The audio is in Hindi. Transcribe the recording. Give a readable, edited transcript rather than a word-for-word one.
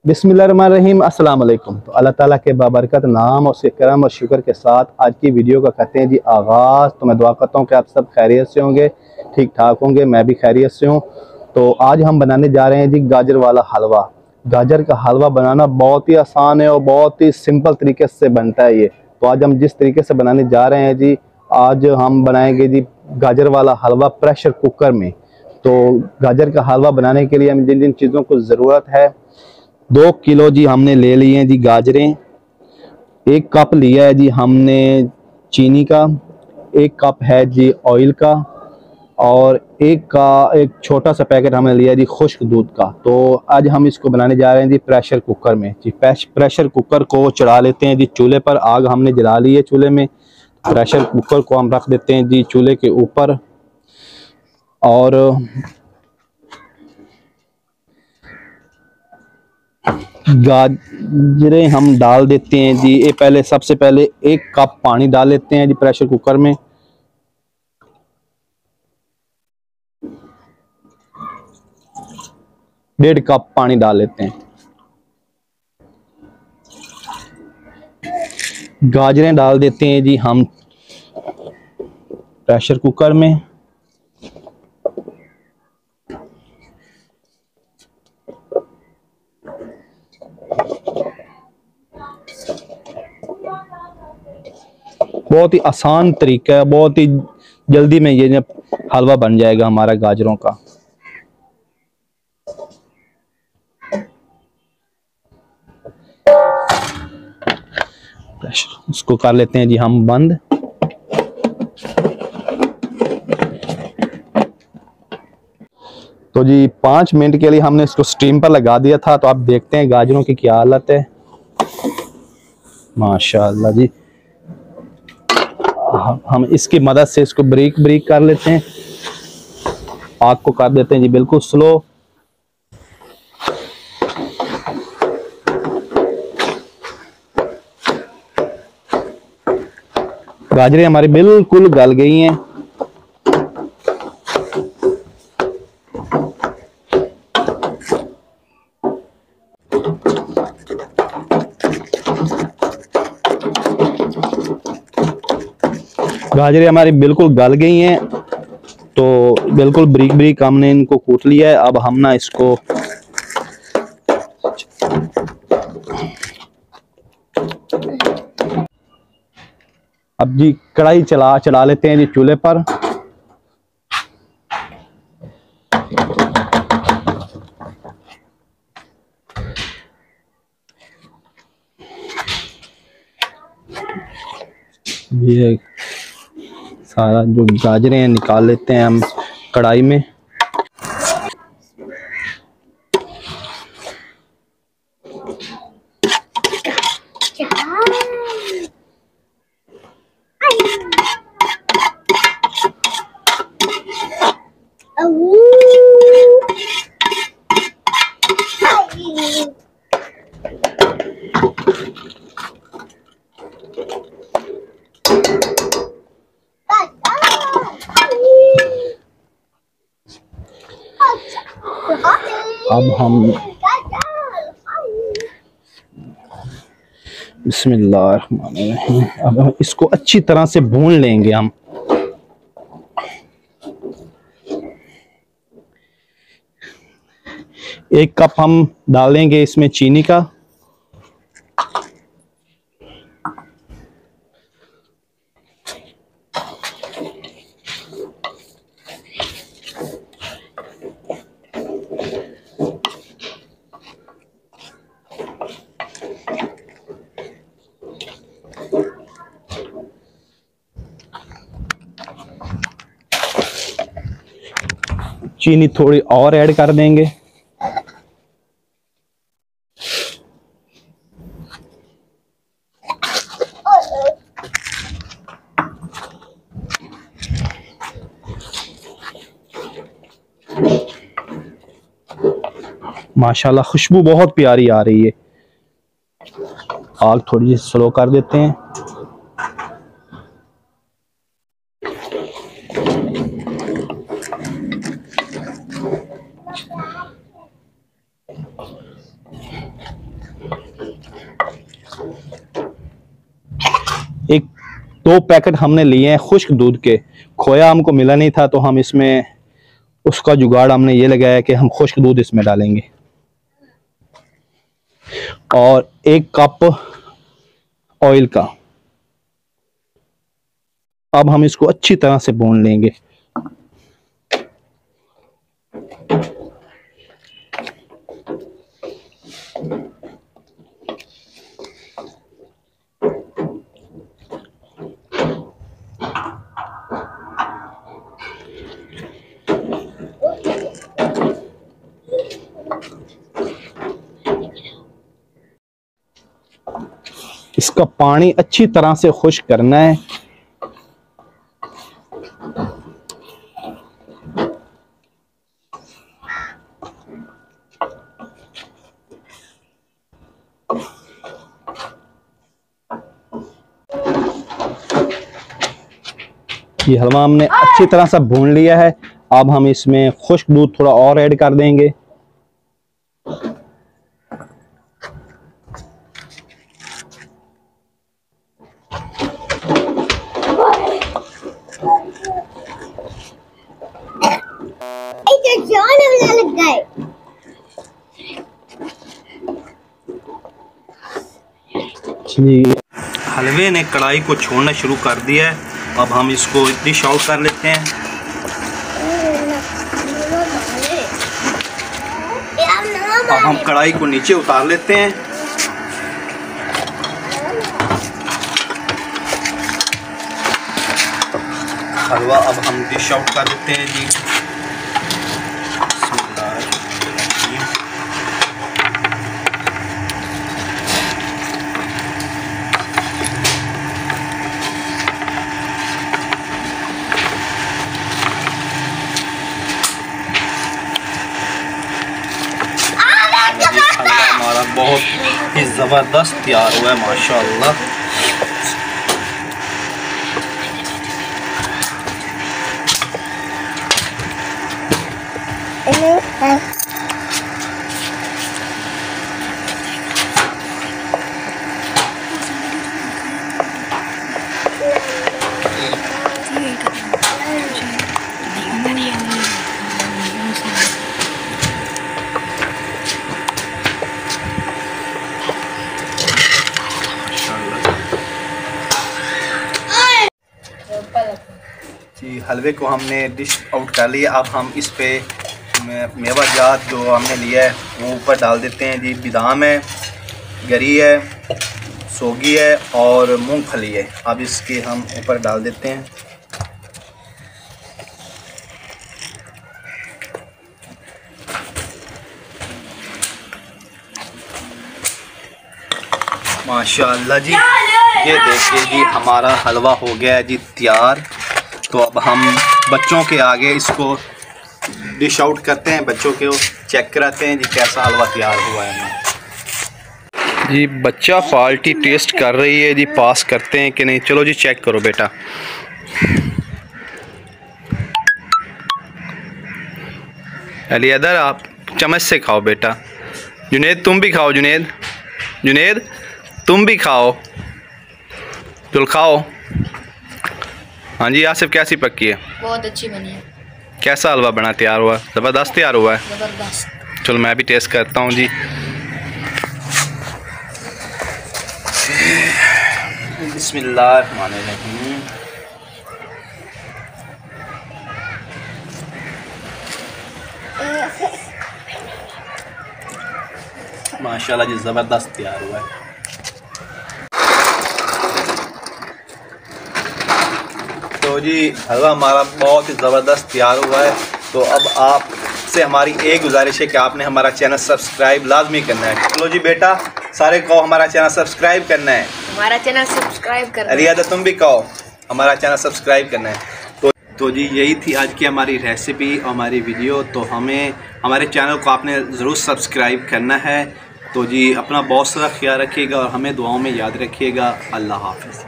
बिस्मिल्लाहिर्रहमानिर्रहीम अस्सलाम वालेकुम। तो अल्लाह ताला के बाबरकत नाम और उसके करम और शुक्र के साथ आज की वीडियो का करते हैं जी आगाज़। तो मैं दुआ करता हूँ कि आप सब खैरियत से होंगे, ठीक ठाक होंगे, मैं भी खैरियत से हूँ। तो आज हम बनाने जा रहे हैं जी गाजर वाला हलवा। गाजर का हलवा बनाना बहुत ही आसान है और बहुत ही सिंपल तरीके से बनता है ये। तो आज हम जिस तरीके से बनाने जा रहे हैं जी, आज हम बनाएंगे जी गाजर वाला हलवा प्रेशर कुकर में। तो गाजर का हलवा बनाने के लिए हमें जिन जिन चीज़ों को ज़रूरत है, 2 किलो जी हमने ले लिए हैं जी गाजरें, 1 कप लिया है जी हमने चीनी का, 1 कप है जी ऑयल का, और एक छोटा सा पैकेट हमने लिया जी खुश्क दूध का। तो आज हम इसको बनाने जा रहे हैं जी प्रेशर कुकर में जी। प्रेशर कुकर को चढ़ा लेते हैं जी चूल्हे पर। आग हमने जला ली है चूल्हे में। प्रेशर कुकर को हम रख देते हैं जी चूल्हे के ऊपर, और गाजरें हम डाल देते हैं जी। ये सबसे पहले 1 कप पानी डाल लेते हैं जी प्रेशर कुकर में। डेढ़ कप पानी डाल लेते हैं। गाजरें डाल देते हैं जी हम प्रेशर कुकर में। बहुत ही आसान तरीका है, बहुत ही जल्दी में ये हलवा बन जाएगा हमारा गाजरों का। इसको कर लेते हैं जी हम बंद। तो जी 5 मिनट के लिए हमने इसको स्टीम पर लगा दिया था। तो आप देखते हैं गाजरों की क्या हालत है। माशाल्लाह जी। हम इसकी मदद से इसको ब्रीक ब्रीक कर लेते हैं। आग को कर देते हैं जी बिल्कुल स्लो। गाजरें हमारी बिल्कुल गल गई हैं। गाजरें हमारी बिल्कुल गल गई हैं। तो बिल्कुल ब्रीक ब्रीक हमने इनको कूट लिया है। अब हम ना इसको अब जी कढ़ाई चला लेते हैं जी चूल्हे पर। ये सारा जो गाजरें हैं निकाल लेते हैं हम कढ़ाई में। अब हम बिस्मिल्लाहिर्रहमानिर्रहीम, अब हम इसको अच्छी तरह से भून लेंगे। हम 1 कप हम डालेंगे इसमें चीनी का। चीनी थोड़ी और ऐड कर देंगे। माशाल्लाह खुशबू बहुत प्यारी आ रही है। आग थोड़ी सी स्लो कर देते हैं। 2 पैकेट हमने लिए हैं खुश्क दूध के। खोया हमको मिला नहीं था तो हम इसमें उसका जुगाड़ हमने ये लगाया कि हम खुश्क दूध इसमें डालेंगे और 1 कप ऑयल का। अब हम इसको अच्छी तरह से भून लेंगे। इसका पानी अच्छी तरह से खुश्क करना है। ये हलवा हमने अच्छी तरह से भून लिया है। अब हम इसमें खुश्क दूध थोड़ा और ऐड कर देंगे। हलवे ने कढ़ाई को छोड़ना शुरू कर दिया है। अब हम इसको डिश आउट कर लेते हैं। अब हम कढ़ाई को नीचे उतार लेते हैं। हलवा अब हम डिश आउट कर देते हैं जी। हलवा हमारा बहुत ही ज़बरदस्त तैयार हुआ है माशाअल्लाह। जी हलवे को हमने डिश आउट कर लिया। अब हम इस पे मेवा जात जो हमने लिया है वो ऊपर डाल देते हैं जी। बादाम है, गरी है, सोगी है और मूंगफली है। अब इसके हम ऊपर डाल देते हैं। माशाअल्लाह जी, ये देखिए जी हमारा हलवा हो गया है जी तैयार। तो अब हम बच्चों के आगे इसको डिश आउट करते हैं, बच्चों को चेक कराते हैं जी कैसा हलवा तैयार हुआ है। जी बच्चा फाल्टी टेस्ट कर रही है जी, पास करते हैं कि नहीं। चलो जी चेक करो बेटा। अलीदर आप चम्मच से खाओ बेटा। जुनेद तुम भी खाओ। जुनेद जुनेद तुम भी खाओ। चल खाओ। हाँ जी आसिफ कैसी पक्की है? बहुत अच्छी बनी है। कैसा हलवा बना तैयार हुआ? ज़बरदस्त तैयार हुआ है। ज़बरदस्त। चलो मैं भी टेस्ट करता हूँ जी। बिस्मिल्लाहिर्रहमानिर्रहीम। माशाल्लाह जी ज़बरदस्त तैयार हुआ है। तो जी हलवा हमारा बहुत ही ज़बरदस्त तैयार हुआ है। तो अब आपसे हमारी एक गुजारिश है कि आपने हमारा चैनल सब्सक्राइब लाजमी करना है। चलो जी बेटा सारे कहो हमारा चैनल सब्सक्राइब करना है। हमारा चैनल सब्सक्राइब करना है। अलियादा तुम भी कहो हमारा चैनल सब्सक्राइब करना है। तो जी यही थी आज की हमारी रेसिपी और हमारी वीडियो। तो हमें हमारे चैनल को आपने ज़रूर सब्सक्राइब करना है। तो जी अपना बहुत सारा ख्याल रखिएगा और हमें दुआओं में याद रखिएगा। अल्लाह हाफ़िज़।